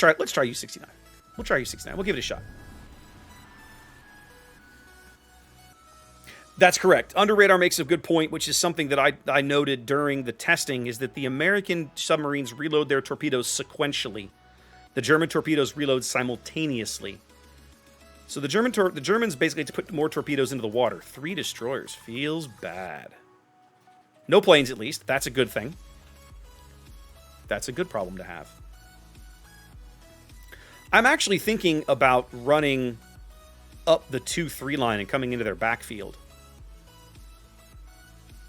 let's try U-69. We'll try U-69. We'll give it a shot. That's correct. Under radar makes a good point, which is something that I noted during the testing, is that the American submarines reload their torpedoes sequentially. The German torpedoes reload simultaneously. So the Germans basically put more torpedoes into the water. 3 destroyers. Feels bad. No planes, at least. That's a good thing. That's a good problem to have. I'm actually thinking about running up the 2-3 line and coming into their backfield.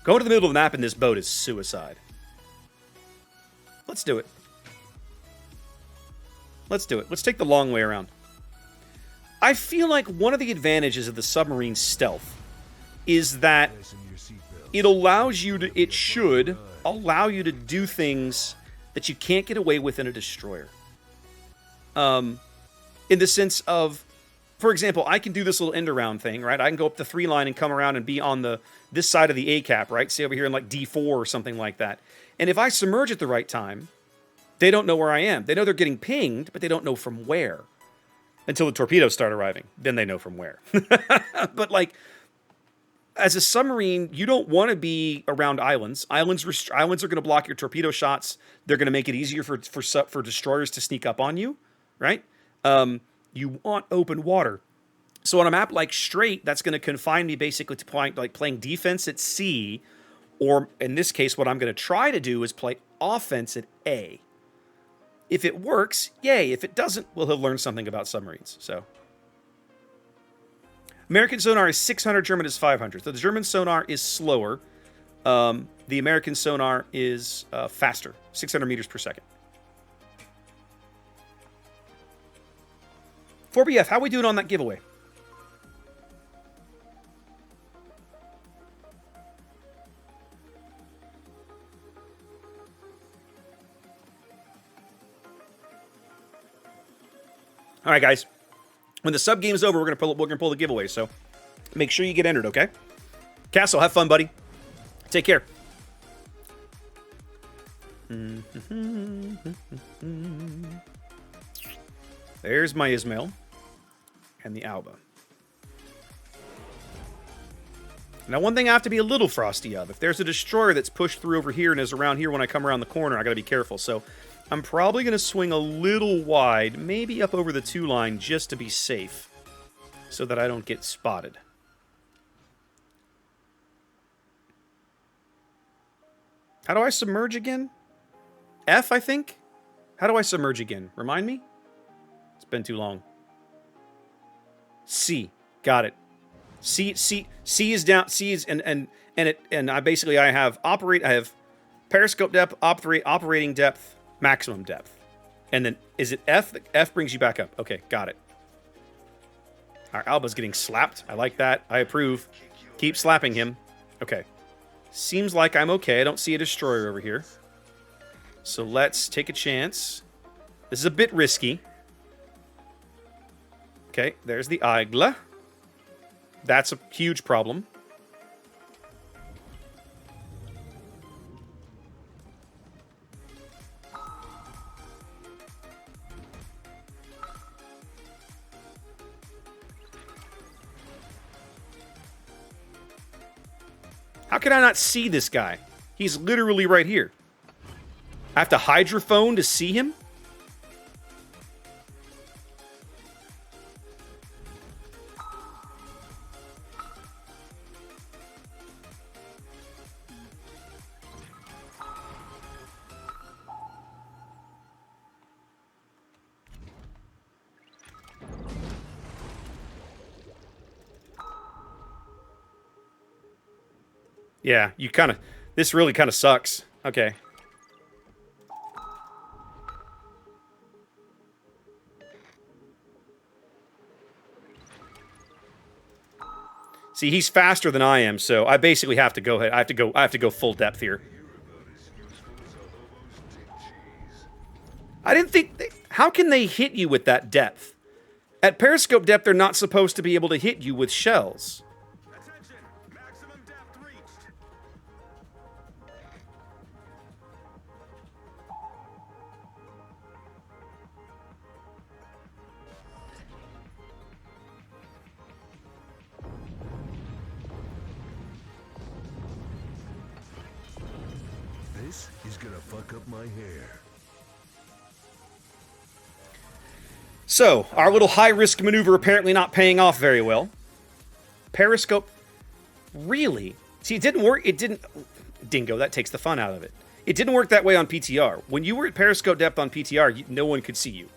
Going to the middle of the map in this boat is suicide. Let's do it. Let's do it. Let's take the long way around. I feel like one of the advantages of the submarine stealth is that it allows you to, it should allow you to do things that you can't get away with in a destroyer. In the sense of, for example, I can do this little end around thing, right? I can go up the 3 line and come around and be on this side of the A cap, right? Say over here in like D4 or something like that. And if I submerge at the right time, they don't know where I am. They know they're getting pinged, but they don't know from where. Until the torpedoes start arriving. Then they know from where. But like, as a submarine, you don't want to be around islands. Islands are going to block your torpedo shots. They're going to make it easier for destroyers to sneak up on you, right? You want open water. So on a map like Strait, that's going to confine me basically to playing defense at C, or in this case, what I'm going to try to do is play offense at A. If it works, yay. If it doesn't, we'll have learned something about submarines. So, American sonar is 600, German is 500. So the German sonar is slower. The American sonar is faster, 600 meters per second. 4BF, how we doing on that giveaway? All right, guys. When the sub game is over, we're gonna pull the giveaway. So make sure you get entered, okay? Castle, have fun, buddy. Take care. There's my Ismail and the Alba. Now, one thing I have to be a little frosty of. If there's a destroyer that's pushed through over here and is around here when I come around the corner, I got to be careful. So I'm probably going to swing a little wide, maybe up over the 2 line, just to be safe, so that I don't get spotted. How do I submerge again? F, I think? How do I submerge again? Remind me? It's been too long. C. Got it. C is down. C is and I basically I have periscope depth, operating depth, maximum depth. And then is it F? F brings you back up. Okay, got it. Our Alba's getting slapped. I like that. I approve. Keep slapping him. Okay. Seems like I'm okay. I don't see a destroyer over here. So let's take a chance. This is a bit risky. Okay, there's the Aigle. That's a huge problem. How can I not see this guy? He's literally right here. I have to hydrophone to see him? Yeah, this really kind of sucks. Okay. See, he's faster than I am, so I basically have to go ahead. I have to go full depth here. I didn't think how can they hit you with that depth? At periscope depth, they're not supposed to be able to hit you with shells. This is gonna fuck up my hair. So, our little high-risk maneuver apparently not paying off very well. Periscope... Really? See, it didn't work. It didn't... Dingo, that takes the fun out of it. It didn't work that way on PTR. When you were at periscope depth on PTR, no one could see you.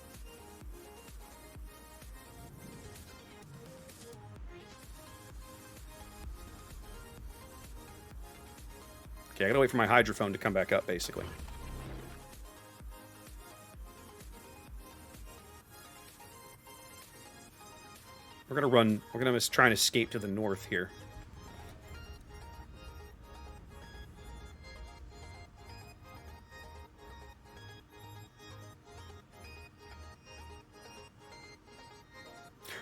Okay, I gotta wait for my hydrophone to come back up, basically. We're gonna try and escape to the north here.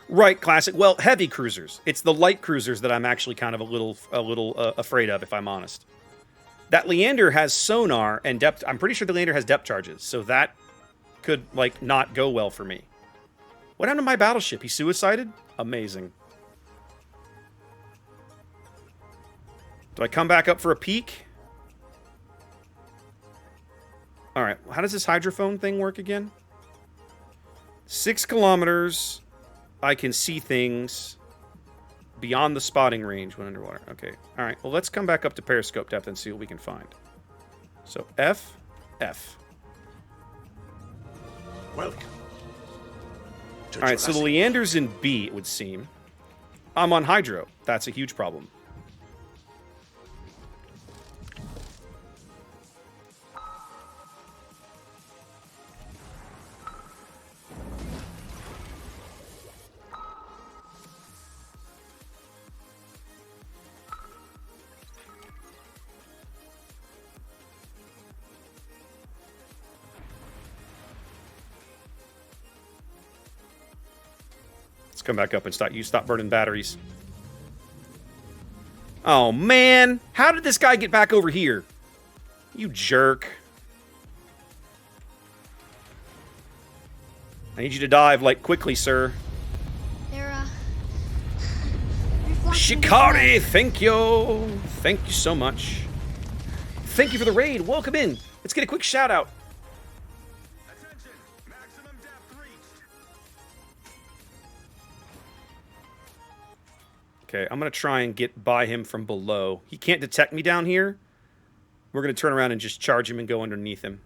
Right, classic. Well, heavy cruisers. It's the light cruisers that I'm actually kind of a little afraid of, if I'm honest. That Leander has sonar and depth. I'm pretty sure the Leander has depth charges, so that could, like, not go well for me. What happened to my battleship? He suicided? Amazing. Do I come back up for a peek? Alright, how does this hydrophone thing work again? 6 kilometers. I can see things beyond the spotting range when underwater. Okay, alright. Well, let's come back up to periscope depth and see what we can find. So, F, F. Welcome. Alright, so the Leander's in B, it would seem. I'm on hydro. That's a huge problem. Come back up and stop burning batteries. Oh, man. How did this guy get back over here? You jerk. I need you to dive, like, quickly, sir. They're, Shikari, thank you. Thank you so much. Thank you for the raid. Welcome in. Let's get a quick shout-out. Okay, I'm going to try and get by him from below. He can't detect me down here. We're going to turn around and just charge him and go underneath him.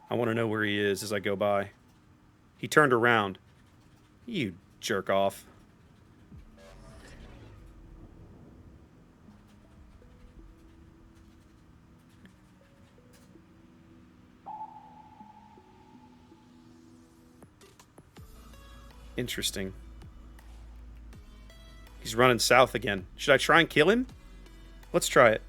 I want to know where he is as I go by. He turned around. You jerk off. Interesting. He's running south again. Should I try and kill him? Let's try it.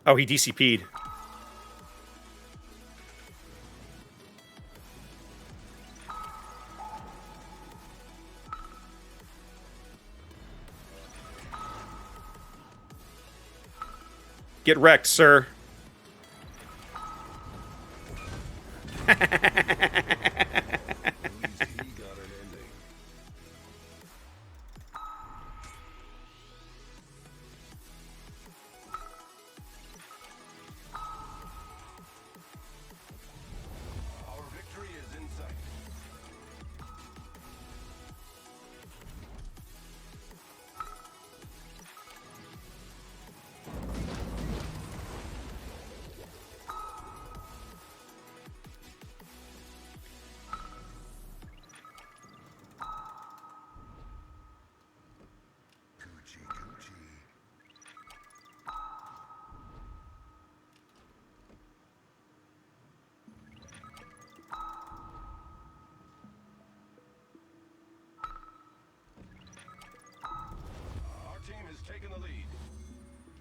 Oh, he DCP'd. Get wrecked, sir.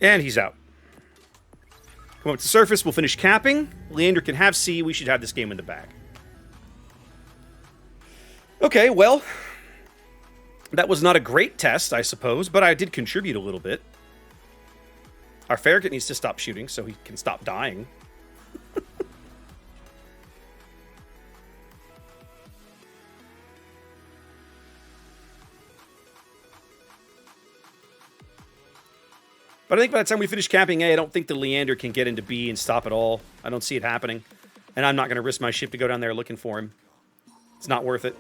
And he's out. Come up to the surface. We'll finish capping. Leander can have C. We should have this game in the bag. Okay, well, that was not a great test, I suppose, but I did contribute a little bit. Our Farragut needs to stop shooting so he can stop dying. But I think by the time we finish capping A, I don't think the Leander can get into B and stop it all. I don't see it happening. And I'm not going to risk my ship to go down there looking for him. It's not worth it.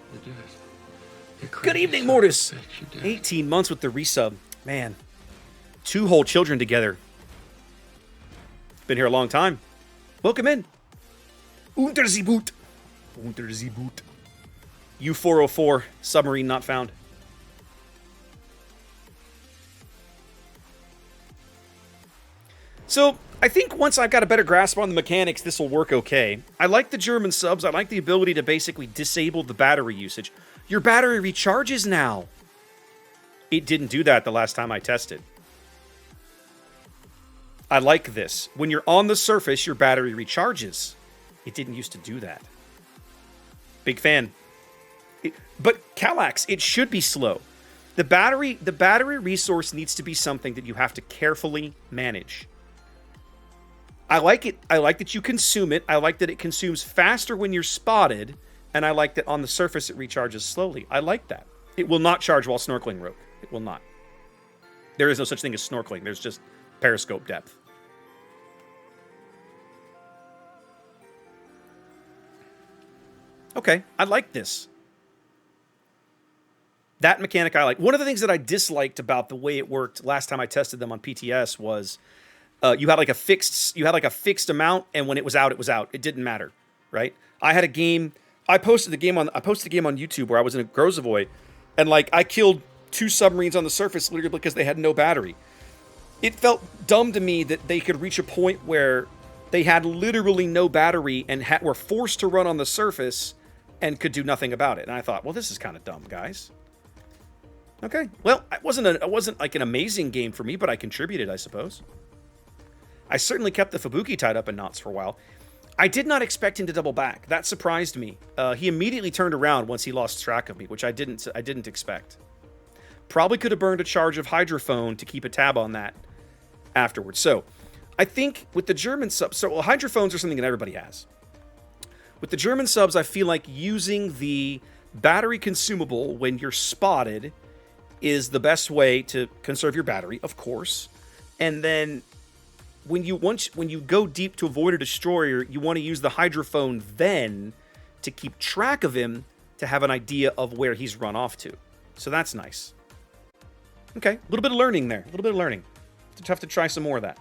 Good evening, Mortis. 18 months with the resub. Man, 2 whole children together. Been here a long time. Welcome in. Unter the Boot. Unter the Boot. U-404. Submarine not found. So, I think once I've got a better grasp on the mechanics, this will work okay. I like the German subs. I like the ability to basically disable the battery usage. Your battery recharges now. It didn't do that the last time I tested. I like this. When you're on the surface, your battery recharges. It didn't used to do that. Big fan. But Kallax, it should be slow. The battery resource needs to be something that you have to carefully manage. I like it. I like that you consume it. I like that it consumes faster when you're spotted. And I like that on the surface it recharges slowly. I like that. It will not charge while snorkeling, Rogue. It will not. There is no such thing as snorkeling. There's just periscope depth. Okay, I like this. That mechanic I like. One of the things that I disliked about the way it worked last time I tested them on PTS was you had like a fixed amount, and when it was out, it was out. It didn't matter, right? I had a game. I posted a game on YouTube where I was in a Grozavoy, and like I killed 2 submarines on the surface literally because they had no battery. It felt dumb to me that they could reach a point where they had literally no battery and were forced to run on the surface and could do nothing about it. And I thought, well, this is kind of dumb, guys. Okay, well, it wasn't like an amazing game for me, but I contributed, I suppose. I certainly kept the Fubuki tied up in knots for a while. I did not expect him to double back. That surprised me. He immediately turned around once he lost track of me, which I didn't expect. Probably could have burned a charge of hydrophone to keep a tab on that afterwards. So, I think with the German subs, hydrophones are something that everybody has. With the German subs, I feel like using the battery consumable when you're spotted is the best way to conserve your battery, of course. And then when you go deep to avoid a destroyer, you want to use the hydrophone then to keep track of him to have an idea of where he's run off to. So that's nice. Okay, a little bit of learning there. A little bit of learning. It's have to try some more of that.